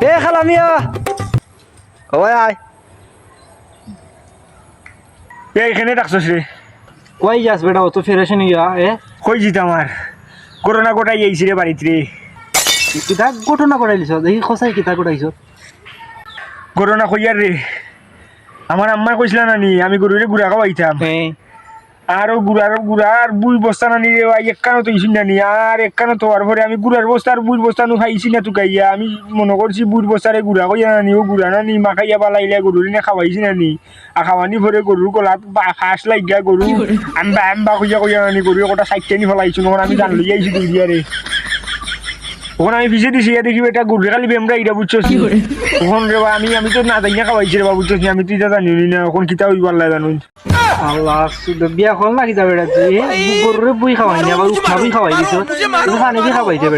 এ খালামিয়া ওই আয় এখানে ডাকছস রে কই যাস বেটা অত ফেরেছে নি এ কই জিত আমার করোনা গোটাই আইছি রে বাড়িতে রে কিতা ঘটনা করাইলিছ দেখি খসাই কিতা করাইছ করোনা কইয়ার রে আমার আম্মা কইছিল না নি আমি গরুরে গুড়া খাওয়াইতাম আর গুড়ার বুই বস্তা নানি রে একখানো তো ইসি নানি আর একখানো তো আর পরে আমি গুড়ার বস্তা আর বুই বস্তা নো খাইছি না তুকাইয়া আমি মনে করছি বুই বস্তারে গুড়া কইয়া নানি ও গুড়া নানি মাখাইয়া বালাইলে গরুর নে খাওয়াইছি নানি আর খাওয়ানি পরে গরুর গলাত ফাঁস লাগিয়া গরু আম্বা আম্বা কইয়া নানি গরু কটা সাইডটা নি ফেলাইছো তখন আমি জান লইয়া আইছি দুই দিয়া রে ওখানে আমি পিছিয়ে দিছি দেখি এটা গরুরে খালি বেমরা এটা বুঝছো তখন রে আমি তো না জানিয়া খাওয়াইছি রে বা বুঝছো আমি তুই যা জানি না এখন কিতা হইবার লাগে জানো আল্লাহ বিয়া কল লাগি যাবে তুই গরুরে বুই খাওয়াই নি আবার উঠাবি খাওয়াই দিছ পানি কি খাওয়াইছে বেটা